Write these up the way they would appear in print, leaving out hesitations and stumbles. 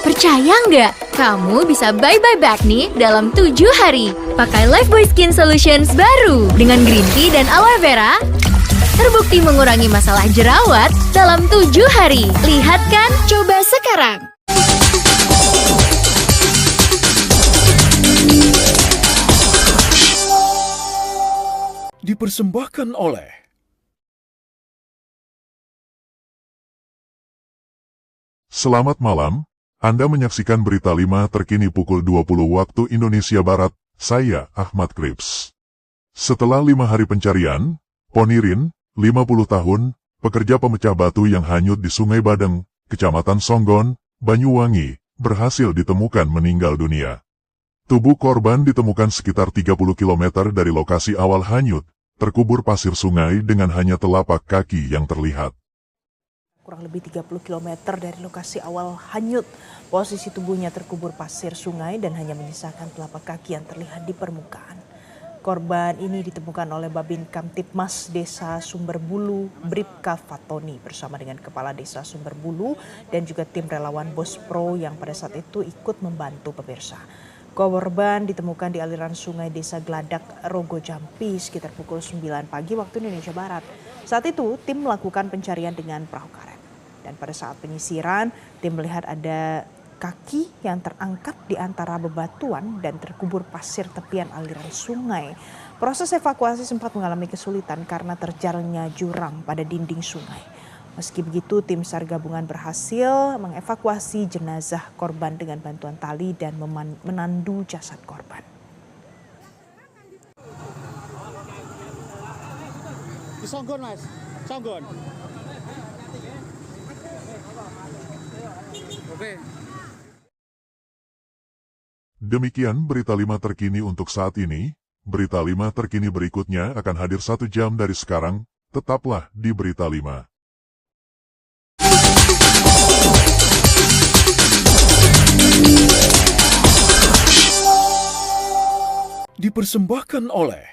Percaya nggak? Kamu bisa bye-bye back nih dalam 7 hari. Pakai Lifebuoy Skin Solutions baru dengan green tea dan aloe vera. Terbukti mengurangi masalah jerawat dalam 7 hari. Lihat kan? Coba sekarang. Dipersembahkan oleh Selamat malam, Anda menyaksikan Berita 5 terkini pukul 20 waktu Indonesia Barat, saya Ahmad Krips. Setelah 5 hari pencarian, Ponirin, 50 tahun, pekerja pemecah batu yang hanyut di Sungai Badeng, Kecamatan Songgon, Banyuwangi, berhasil ditemukan meninggal dunia. Tubuh korban ditemukan sekitar 30 km dari lokasi awal hanyut, terkubur pasir sungai dengan hanya telapak kaki yang terlihat. Kurang lebih 30 km dari lokasi awal hanyut, posisi tubuhnya terkubur pasir sungai dan hanya menyisakan telapak kaki yang terlihat di permukaan. Korban ini ditemukan oleh Babin Kamtipmas Desa Sumberbulu, Bribka Fatoni bersama dengan Kepala Desa Sumberbulu dan juga tim relawan Bospro yang pada saat itu ikut membantu pemirsa. Korban ditemukan di aliran sungai Desa Gladak, Rogo Jampi sekitar pukul 9 pagi waktu Indonesia Barat. Saat itu tim melakukan pencarian dengan perahu karet. Dan pada saat penyisiran, tim melihat ada kaki yang terangkat di antara bebatuan dan terkubur pasir tepian aliran sungai. Proses evakuasi sempat mengalami kesulitan karena terjalnya jurang pada dinding sungai. Meski begitu, tim SAR gabungan berhasil mengevakuasi jenazah korban dengan bantuan tali dan menandu jasad korban. Di Songgon, Mas. Songgon. Oke. Demikian Berita 5 terkini untuk saat ini. Berita 5 terkini berikutnya akan hadir 1 jam dari sekarang. Tetaplah di Berita 5. dipersembahkan oleh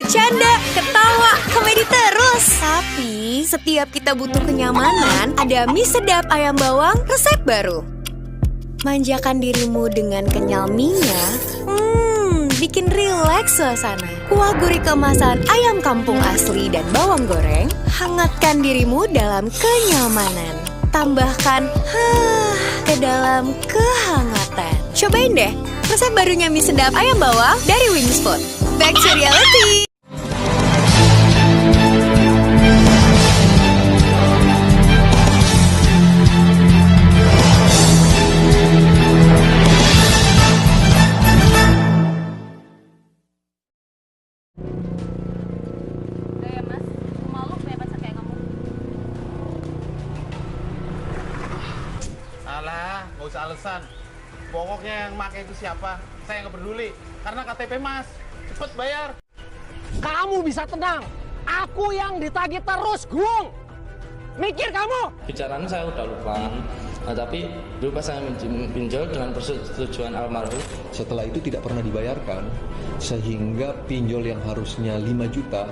Canda, ketawa, komedi terus. Tapi setiap kita butuh kenyamanan, ada mie sedap ayam bawang resep baru. Manjakan dirimu dengan kenyal mie-nya. Bikin rileks suasana. Kuah gurih kemasan ayam kampung asli dan bawang goreng. Hangatkan dirimu dalam kenyamanan. Tambahkan ke dalam kehangatan. Cobain deh resep barunya mie sedap ayam bawang dari Wings Food. Back to reality. Alah, nggak usah alasan. Pokoknya yang pakai itu siapa, saya nggak peduli. Karena KTP Mas, cepet bayar. Kamu bisa tenang, aku yang ditagih terus, Gung. Mikir kamu. Bicaranya saya udah lupa, tapi dulu pas saya pinjol dengan persetujuan almarhum. Setelah itu tidak pernah dibayarkan, sehingga pinjol yang harusnya 5 juta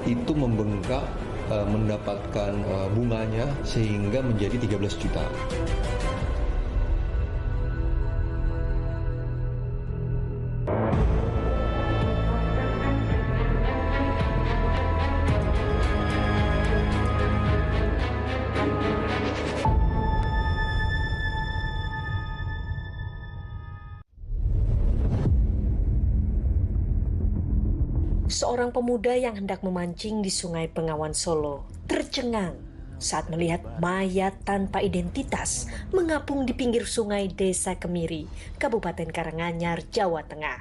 itu membengkak mendapatkan bunganya sehingga menjadi 13 juta. Seorang pemuda yang hendak memancing di Sungai Bengawan Solo tercengang saat melihat mayat tanpa identitas mengapung di pinggir sungai Desa Kemiri, Kabupaten Karanganyar, Jawa Tengah.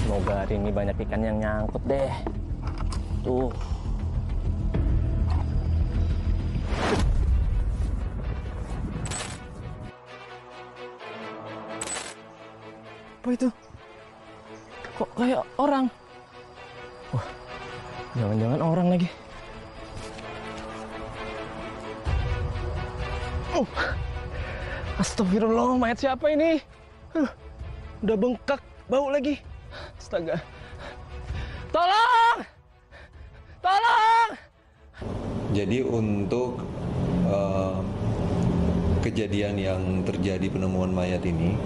Semoga hari ini banyak ikan yang nyangkut deh. Tuh. Apa itu? Kok kayak orang? Wah, jangan-jangan orang lagi. Astagfirullah, mayat siapa ini? Udah bengkak, bau lagi. Astaga. Tolong! Tolong! Jadi untuk kejadian yang terjadi penemuan mayat ini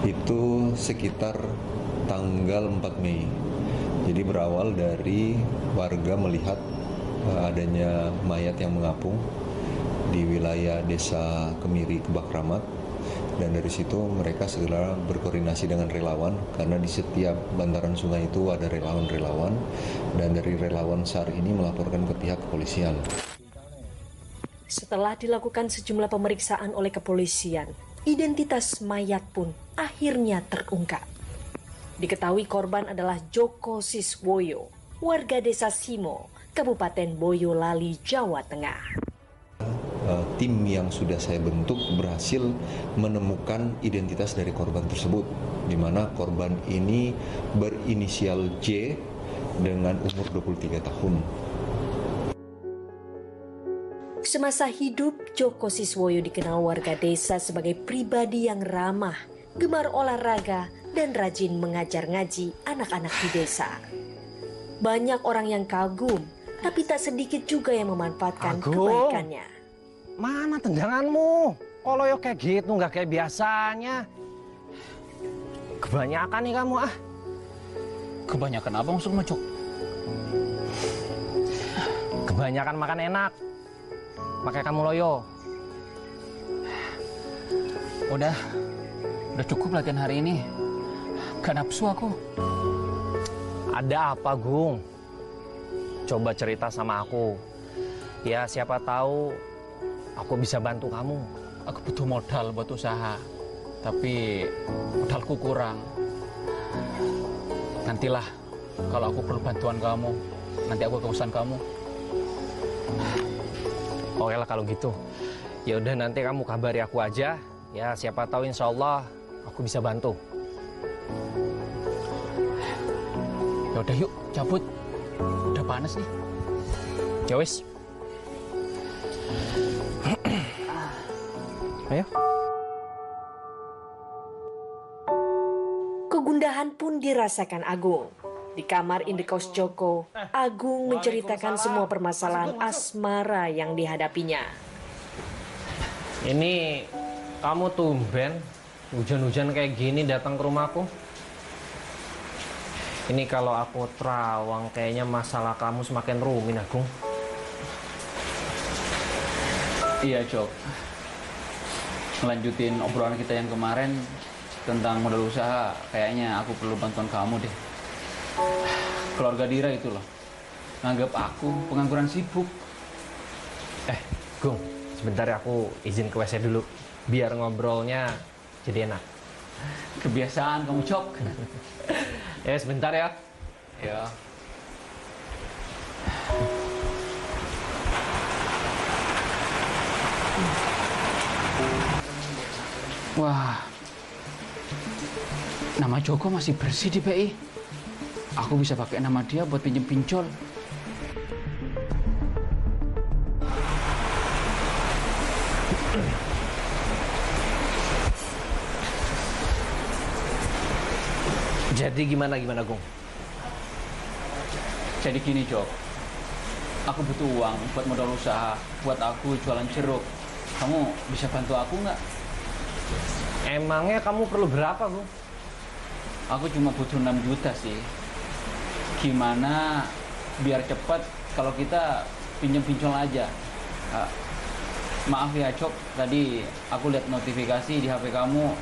itu sekitar tanggal 4 Mei. Jadi berawal dari warga melihat adanya mayat yang mengapung di wilayah Desa Kemiri, Kebakramat, dan dari situ mereka segera berkoordinasi dengan relawan karena di setiap bantaran sungai itu ada relawan-relawan, dan dari relawan SAR ini melaporkan ke pihak kepolisian. Setelah dilakukan sejumlah pemeriksaan oleh kepolisian, identitas mayat pun akhirnya terungkap. Diketahui korban adalah Joko Siswoyo, warga Desa Simo, Kabupaten Boyolali, Jawa Tengah. Tim yang sudah saya bentuk berhasil menemukan identitas dari korban tersebut, di mana korban ini berinisial J dengan umur 23 tahun. Semasa hidup, Joko Siswoyo dikenal warga desa sebagai pribadi yang ramah, gemar olahraga, dan rajin mengajar ngaji anak-anak di desa. Banyak orang yang kagum, tapi tak sedikit juga yang memanfaatkan kebaikannya. Mana tendanganmu? Kalau yo kayak gitu nggak kayak biasanya. Kebanyakan nih kamu ah. Kebanyakan apa maksudmu, Cok? Kebanyakan makan enak. Makanya kamu loyo. Udah cukup latihan hari ini. Gak nafsu aku. Ada apa, Gung? Coba cerita sama aku. Ya siapa tahu aku bisa bantu kamu. Aku butuh modal buat usaha. Tapi modalku kurang. Nantilah kalau aku perlu bantuan kamu. Nanti aku ke perusahaan kamu. Oke lah kalau gitu. Ya udah nanti kamu kabari aku aja. Ya siapa tahu insya Allah aku bisa bantu. Ya udah yuk cabut. Udah panas nih. Ya wis. Ayo. Kegundahan pun dirasakan Agung. Di kamar indekos Joko, Agung menceritakan semua permasalahan asmara yang dihadapinya. Ini kamu tumben hujan-hujan kayak gini datang ke rumahku. Ini kalau aku terawang kayaknya masalah kamu semakin rumit, Agung. Iya, Cok. Ngelanjutin obrolan kita yang kemarin tentang modal usaha, kayaknya aku perlu bantuan kamu deh. Keluarga Dira itu loh, nganggap aku pengangguran sibuk. Gung, sebentar ya aku izin ke WC dulu, biar ngobrolnya jadi enak. Kebiasaan kamu, Cok. Ya sebentar ya. Ya. Wah, nama Joko masih bersih di PI. Aku bisa pakai nama dia buat pinjem pinjol. Jadi gimana Gung? Jadi gini, Jok. Aku butuh uang buat modal usaha, buat aku jualan jeruk. Kamu bisa bantu aku nggak? Emangnya kamu perlu berapa, Gung? Aku cuma butuh 6 juta sih. Gimana biar cepat kalau kita pinjam pinjol aja? Maaf ya, Cok. Tadi aku lihat notifikasi di HP kamu.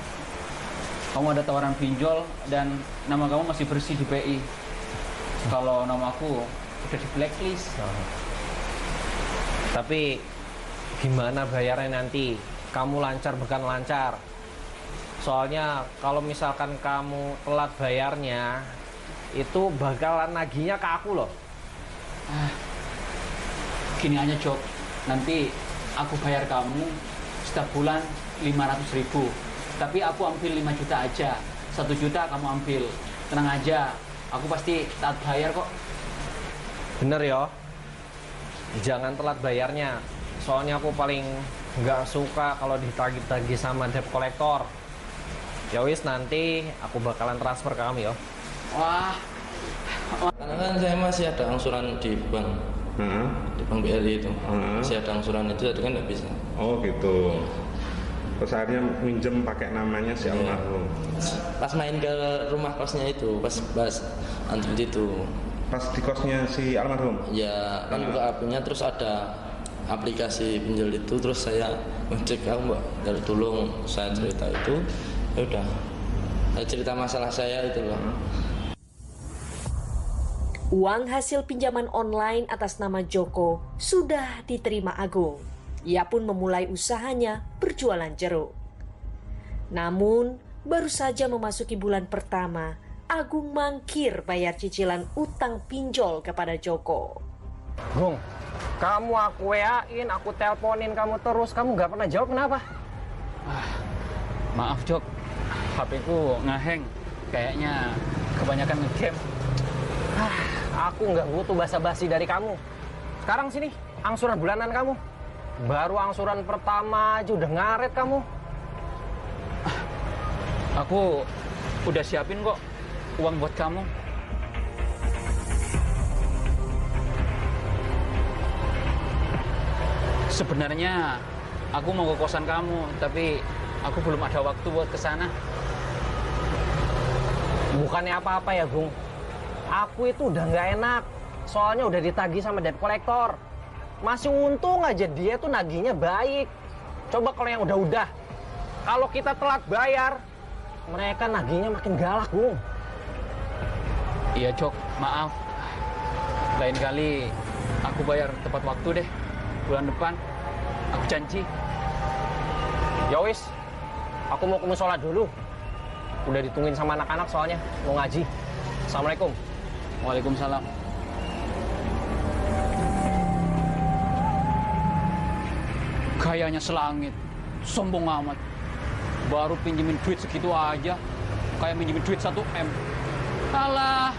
Kamu ada tawaran pinjol dan nama kamu masih bersih di PI. Kalau nama aku udah di blacklist. Tapi gimana bayarnya nanti? Kamu lancar bukan lancar? Soalnya kalau misalkan kamu telat bayarnya, itu bakalan nagihnya ke aku loh. Gini aja, Jok. Nanti aku bayar kamu setiap bulan 500.000. Tapi aku ambil 5 juta aja. 1 juta kamu ambil. Tenang aja, aku pasti taat bayar kok. Bener ya. Jangan telat bayarnya. Soalnya aku paling nggak suka kalau ditagih-tagih sama debt collector. Ya wis, nanti aku bakalan transfer ke kamu ya. Wah. Karena kan saya masih ada angsuran di bank. di Bank BRI itu. Masih ada angsuran itu, jadi kan nggak bisa. Oh gitu. Terus akhirnya minjem pakai namanya si almarhum. Pas main ke rumah kosnya itu, pas antri itu. Pas di kosnya si almarhum? Ya kan buka apinya, terus ada aplikasi pinjol itu, terus saya ngecek, aku mbak dari tolong saya cerita itu, ya udah saya cerita masalah saya itu loh. Uang hasil pinjaman online atas nama Joko sudah diterima Agung. Ia pun memulai usahanya berjualan jeruk. Namun, baru saja memasuki bulan pertama, Agung mangkir bayar cicilan utang pinjol kepada Joko. Gung, kamu aku WA-in, aku teleponin kamu terus, kamu nggak pernah jawab, kenapa? Maaf Jok, HP-ku ngeheng. Kayaknya kebanyakan nge-game. Aku nggak butuh basa-basi dari kamu. Sekarang sini, angsuran bulanan kamu. Baru angsuran pertama aja udah ngaret kamu. Aku udah siapin kok uang buat kamu. Sebenarnya aku mau ke kosan kamu, tapi aku belum ada waktu buat ke sana. Bukannya apa-apa ya, Gung. Aku itu udah nggak enak. Soalnya udah ditagih sama debt collector. Masih untung aja dia tuh nagihnya baik. Coba kalau yang udah-udah. Kalau kita telat bayar, mereka nagihnya makin galak, Gung. Iya, Jok. Maaf. Lain kali aku bayar tepat waktu deh. Bulan depan. Aku janji. Ya wis. Aku mau ke musola dulu. Udah ditungguin sama anak-anak soalnya. Mau ngaji. Assalamualaikum. Waalaikumsalam. Gayanya selangit, sombong amat. Baru pinjemin duit segitu aja, kayak minjemin duit 1 M. Alah,